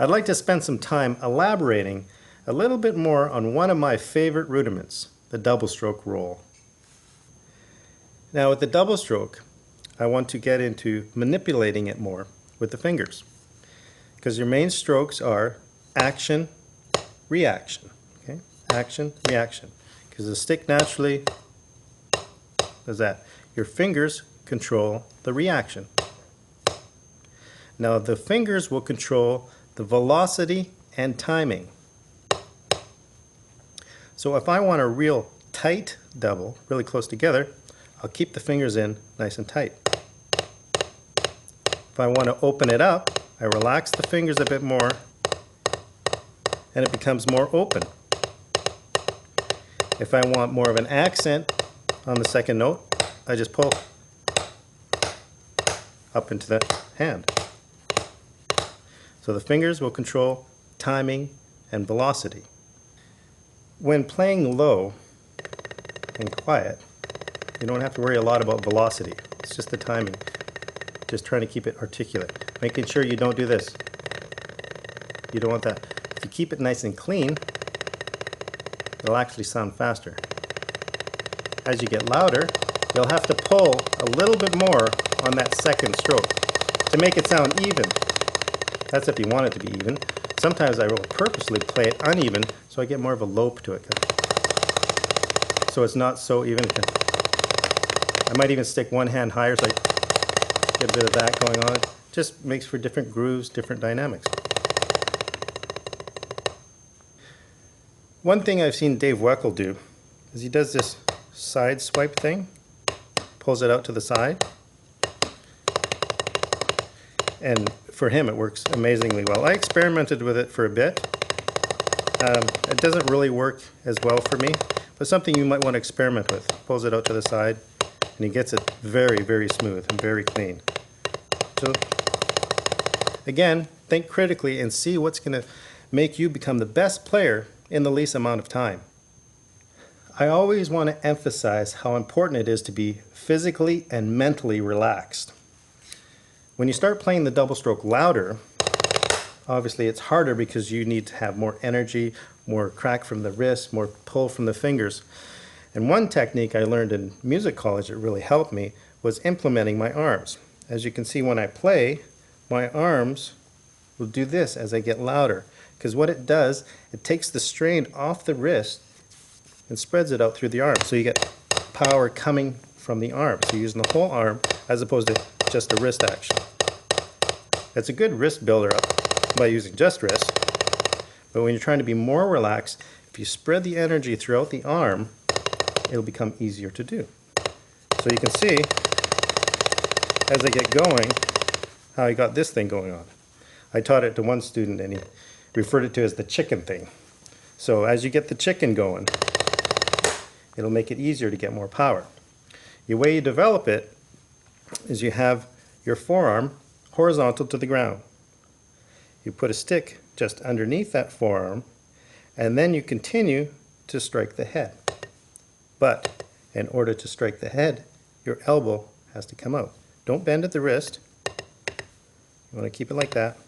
I'd like to spend some time elaborating a little bit more on one of my favorite rudiments, the double stroke roll. Now with the double stroke, I want to get into manipulating it more with the fingers, because your main strokes are action, reaction. Okay? Action, reaction. Because the stick naturally does that. Your fingers control the reaction. Now the fingers will control the velocity and timing. So if I want a real tight double, really close together, I'll keep the fingers in nice and tight. If I want to open it up, I relax the fingers a bit more and it becomes more open. If I want more of an accent on the second note, I just pull up into the hand. So the fingers will control timing and velocity. When playing low and quiet, you don't have to worry a lot about velocity. It's just the timing. Just trying to keep it articulate. Making sure you don't do this. You don't want that. If you keep it nice and clean, it'll actually sound faster. As you get louder, you'll have to pull a little bit more on that second stroke to make it sound even. That's if you want it to be even. Sometimes I will purposely play it uneven so I get more of a lope to it. So it's not so even. I might even stick one hand higher so I get a bit of that going on. It just makes for different grooves, different dynamics. One thing I've seen Dave Weckl do is he does this side swipe thing, pulls it out to the side, and for him it works amazingly well. I experimented with it for a bit. It doesn't really work as well for me, but something you might want to experiment with. Pulls it out to the side and he gets it very, very smooth and very clean. So again, think critically and see what's going to make you become the best player in the least amount of time. I always want to emphasize how important it is to be physically and mentally relaxed. When you start playing the double stroke louder, obviously it's harder because you need to have more energy, more crack from the wrist, more pull from the fingers. And one technique I learned in music college that really helped me was implementing my arms. As you can see when I play, my arms will do this as I get louder. Because what it does, it takes the strain off the wrist and spreads it out through the arm. So you get power coming from the arm. So you're using the whole arm as opposed to just a wrist action. It's a good wrist builder up by using just wrist, but when you're trying to be more relaxed, if you spread the energy throughout the arm, it'll become easier to do. So you can see, as I get going, how I got this thing going on. I taught it to one student and he referred it to as the chicken thing. So as you get the chicken going, it'll make it easier to get more power. The way you develop it is you have your forearm horizontal to the ground. You put a stick just underneath that forearm and then you continue to strike the head. But in order to strike the head, your elbow has to come out. Don't bend at the wrist. You want to keep it like that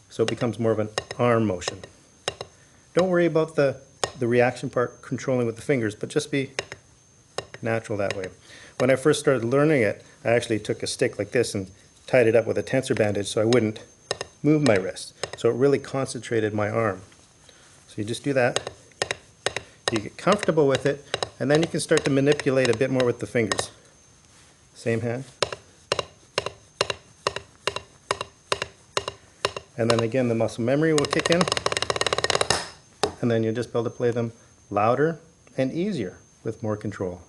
so it becomes more of an arm motion. Don't worry about the reaction part controlling with the fingers, but just be natural that way. When I first started learning it, I actually took a stick like this and tied it up with a tensor bandage so I wouldn't move my wrist. So it really concentrated my arm. So you just do that. You get comfortable with it, and then you can start to manipulate a bit more with the fingers. Same hand. And then again, the muscle memory will kick in, and then you'll just be able to play them louder and easier with more control.